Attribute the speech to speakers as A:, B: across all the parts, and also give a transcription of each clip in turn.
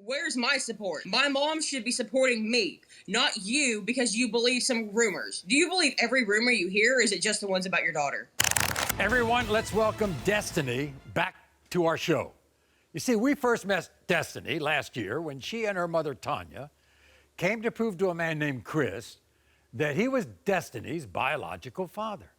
A: Where's my support? My mom should be supporting me, not you, because you believe some rumors. Do you believe every rumor you hear, or is it just the ones about your daughter?
B: Everyone, let's welcome Destiny back to our show. You see, we first met Destiny last year when she and her mother, Tonja, came to prove to a man named Chris that he was Destiny's biological father.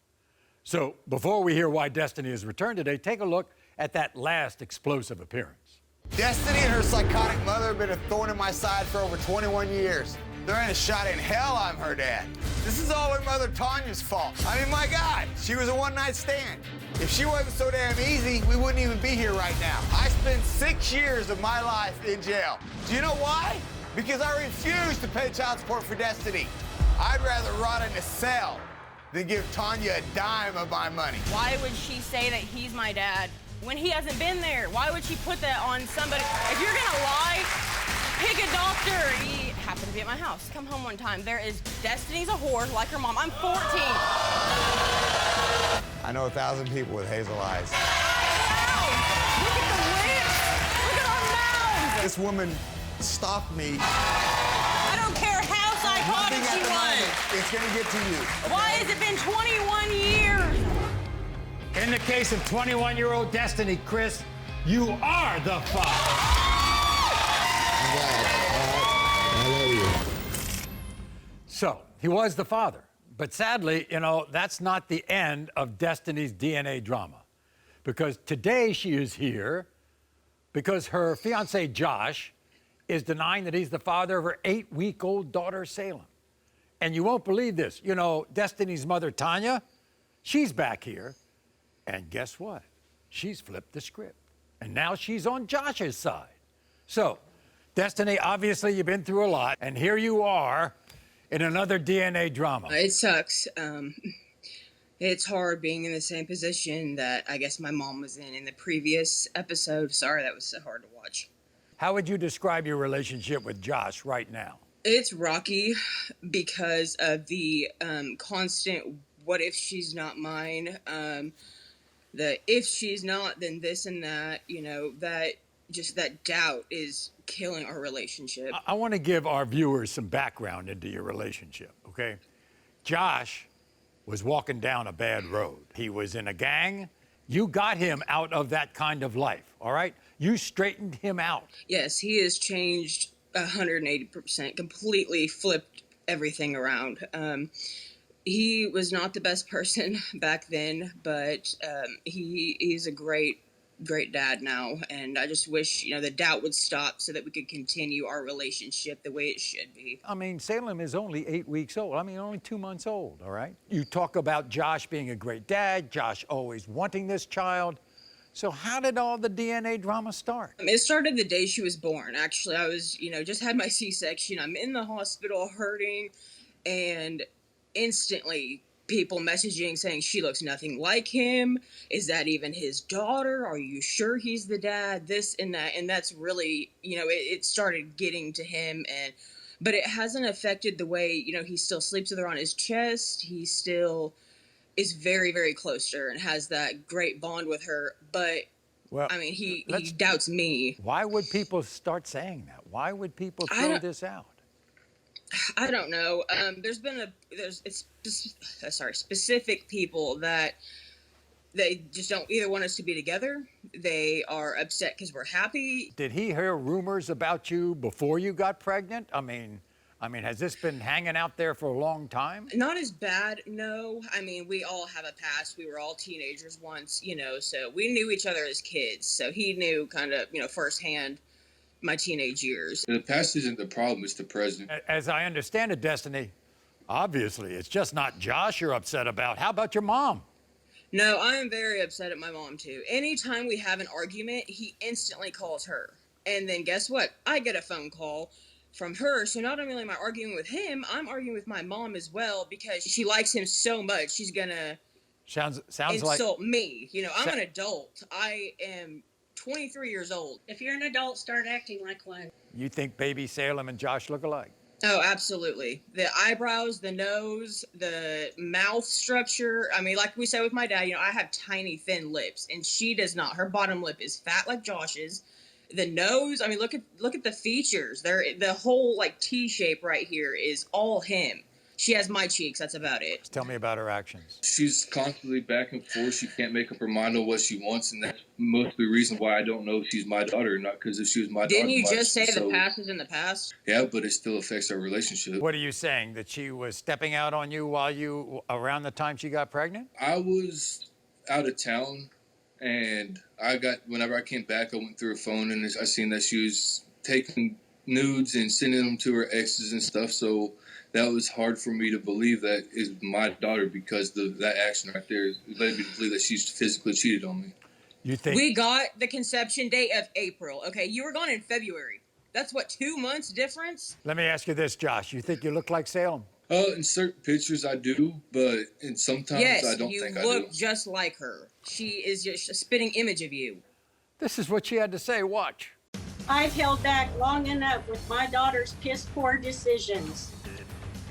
B: So before we hear why Destiny has returned today, take a look at that last explosive appearance.
C: Destiny and her psychotic mother have been a thorn in my side for over 21 years. There ain't a shot in hell I'm her dad. This is all her mother Tonja's fault. I mean, my God, she was a one-night stand. If she wasn't so damn easy, we wouldn't even be here right now. I spent 6 years of my life in jail. Do you know why? Because I refused to pay child support for Destiny. I'd rather rot in a cell than give Tonja a dime of my money.
A: Why would she say that he's my dad when he hasn't been there? Why would she put that on somebody? If you're gonna lie, pick a doctor. He happened to be at my house. Come home one time. There is Destiny's a whore like her mom. I'm 14.
C: I know 1,000 people with hazel eyes.
A: Look at the lips. Look at our mouths.
C: This woman stopped me.
A: I don't care how psychotic she was.
C: It's gonna get to you. Okay?
A: Why has it been 21 years?
B: In the case of 21-year-old Destiny, Chris, you are the father.
C: I'm glad. I love you.
B: So, he was the father. But sadly, you know, that's not the end of Destiny's DNA drama. Because today she is here because her fiancé, Josh, is denying that he's the father of her 8-week-old daughter, Salem. And you won't believe this. You know, Destiny's mother, Tonja, she's back here. And guess what? She's flipped the script. And now she's on Josh's side. So, Destiny, obviously you've been through a lot. And here you are in another DNA drama.
A: It sucks. It's hard being in the same position that I guess my mom was in the previous episode. Sorry, that was so hard to watch.
B: How would you describe your relationship with Josh right now?
A: It's rocky because of the constant what if she's not mine, the if she's not, then this and that, you know, that just that doubt is killing our relationship.
B: I want to give our viewers some background into your relationship, okay? Josh was walking down a bad road. He was in a gang. You got him out of that kind of life, all right? You straightened him out.
A: Yes, he has changed 180%, completely flipped everything around. He was not the best person back then, but he's a great dad now, and I just wish, you know, the doubt would stop so that we could continue our relationship the way it should be.
B: I mean, Salem is only 8 weeks old. I mean, only 2 months old, all right? You talk about Josh being a great dad, Josh always wanting this child. So how did all the DNA drama start?
A: It started the day she was born. Actually, I was, you know, just had my C-section. I'm in the hospital hurting, and instantly people messaging saying she looks nothing like him. Is that even his daughter? Are you sure he's the dad? This and that. And that's really, you know, it started getting to him. But it hasn't affected the way, you know, he still sleeps with her on his chest. He still is very, very close to her and has that great bond with her. But, well, I mean, he doubts me.
B: Why would people start saying that? Why would people throw this out?
A: I don't know. Specific people that they just don't either want us to be together. They are upset because we're happy.
B: Did he hear rumors about you before you got pregnant? I mean, has this been hanging out there for a long time?
A: Not as bad, no. I mean, we all have a past. We were all teenagers once, you know, so we knew each other as kids. So he knew kind of, you know, firsthand my teenage years.
D: The past isn't the problem, it's the present.
B: As I understand it, Destiny, obviously it's just not Josh you're upset about. How about your mom?
A: No, I am very upset at my mom too. Anytime we have an argument, he instantly calls her. And then guess what? I get a phone call from her. So not only am I arguing with him, I'm arguing with my mom as well because she likes him so much. She's gonna
B: sounds
A: insult me. You know, I'm an adult. I am 23 years old.
E: If you're an adult, start acting like one.
B: You think baby Salem and Josh look alike?
A: Oh, absolutely. The eyebrows, the nose, the mouth structure. I mean, like we said with my dad, you know, I have tiny, thin lips, and she does not. Her bottom lip is fat like Josh's, The nose, I mean, look at the features. The whole like T shape right here is all him. She has my cheeks. That's about it.
B: Tell me about her actions.
D: She's constantly back and forth. She can't make up her mind on what she wants, and that's most of the reason why I don't know if she's my daughter or not, because if she was my daughter...
A: Didn't you just say the past is in the past?
D: Yeah, but it still affects our relationship.
B: What are you saying? That she was stepping out on you around the time she got pregnant?
D: I was out of town, and whenever I came back, I went through her phone, and I seen that she was taking nudes and sending them to her exes and stuff, so... That was hard for me to believe that is my daughter, because that action right there led me to believe that she's physically cheated on me.
B: You think
A: we got the conception date of April? Okay, you were gone in February. That's what, 2 months difference?
B: Let me ask you this, Josh. You think you look like Salem?
D: In certain pictures I do, but sometimes I don't think I do.
A: Yes, you look just like her. She is just a spitting image of you.
B: This is what she had to say. Watch.
E: I've held back long enough with my daughter's piss poor decisions.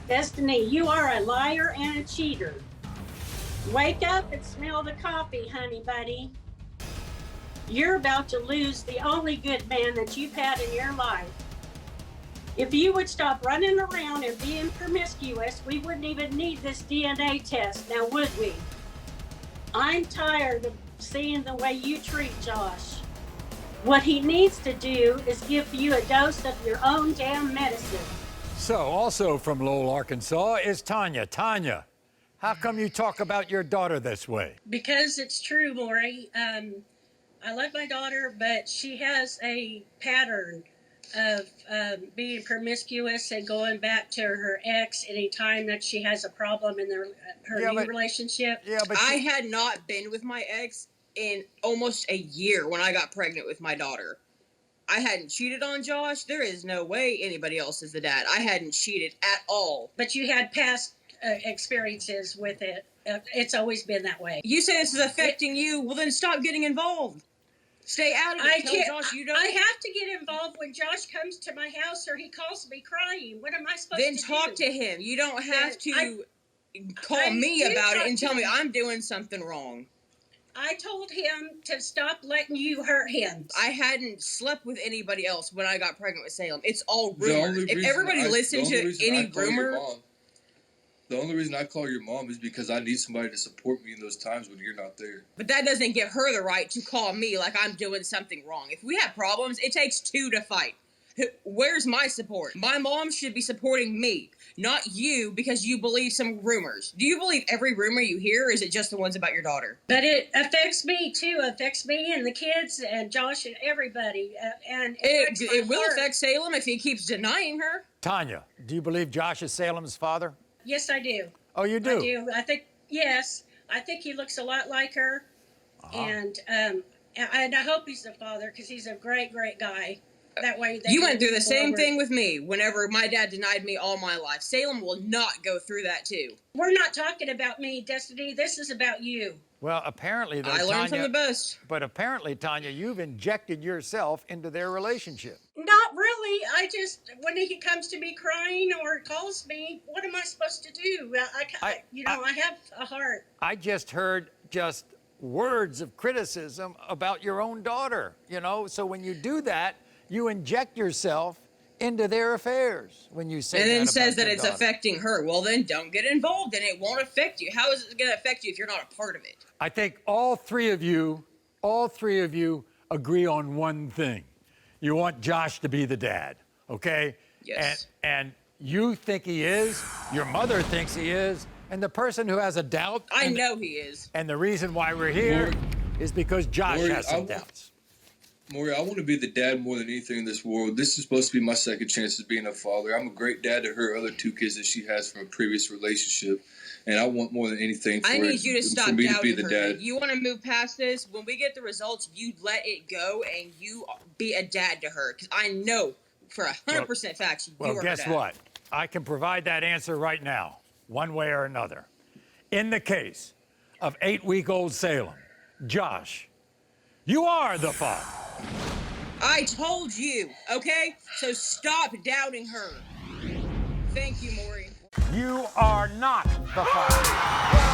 E: Destiny, you are a liar and a cheater. Wake up and smell the coffee, honey buddy. You're about to lose the only good man that you've had in your life. If you would stop running around and being promiscuous, we wouldn't even need this DNA test, now would we? I'm tired of seeing the way you treat Josh. What he needs to do is give you a dose of your own damn medicine.
B: So, also from Lowell, Arkansas, is Tonja. Tonja, how come you talk about your daughter this way?
E: Because it's true, Maury. I love my daughter, but she has a pattern of being promiscuous and going back to her ex anytime that she has a problem in her new relationship.
B: Yeah, but
A: I had not been with my ex in almost a year when I got pregnant with my daughter. I hadn't cheated on Josh. There is no way anybody else is the dad. I hadn't cheated at all.
E: But you had past experiences with it. It's always been that way.
A: You say this is affecting you. Well, then stop getting involved. Stay out of it. Tell Josh you don't.
E: I have to get involved when Josh comes to my house or he calls me crying. What am I supposed to do?
A: Then talk to him. You don't have to call me about it and tell me I'm doing something wrong.
E: I told him to stop letting you hurt him.
A: I hadn't slept with anybody else when I got pregnant with Salem. It's all rumors. If everybody listened to any rumor...
D: The only reason I call your mom is because I need somebody to support me in those times when you're not there.
A: But that doesn't give her the right to call me like I'm doing something wrong. If we have problems, it takes two to fight. Where's my support? My mom should be supporting me, not you, because you believe some rumors. Do you believe every rumor you hear, or is it just the ones about your daughter?
E: But it affects me, too. It affects me and the kids and Josh and everybody. And
A: it will affect Salem if he keeps denying her.
B: Tonja, do you believe Josh is Salem's father?
E: Yes, I do.
B: Oh, you do?
E: I do. I think, yes. I think he looks a lot like her. And I hope he's the father, because he's a great, great guy. That way
A: you went through the same thing with me whenever my dad denied me all my life. Salem will not go through that too.
E: We're not talking about me, Destiny. This is about you.
B: Well, apparently, though,
A: I learned from the best.
B: But apparently, Tonja, you've injected yourself into their relationship.
E: Not really. I just, when he comes to me crying or calls me, what am I supposed to do? I have a heart.
B: I just heard words of criticism about your own daughter, so when you do that, you inject yourself into their affairs when you say
A: and then
B: that
A: says that
B: your
A: it's
B: daughter.
A: Affecting her. Well, then don't get involved and it won't affect you. How is it going to affect you if you're not a part of it?
B: I think all three of you agree on one thing. You want Josh to be the dad, okay?
A: Yes.
B: And you think he is, your mother thinks he is, and the person who has a doubt...
A: I know he is.
B: And the reason why we're here is because Josh has some doubts.
D: Maury, I want to be the dad more than anything in this world. This is supposed to be my second chance of being a father. I'm a great dad to her other two kids that she has from a previous relationship, and I want more than anything for
A: me to
D: be the
A: her.
D: dad.
A: If you want to move past this, when we get the results, you let it go and you be a dad to her, because I know for 100% fact you are her dad.
B: Well, guess what? I can provide that answer right now, one way or another. In the case of 8-week-old Salem, Josh, you are the father.
A: I told you, okay? So stop doubting her. Thank you, Maury.
B: You are not the father.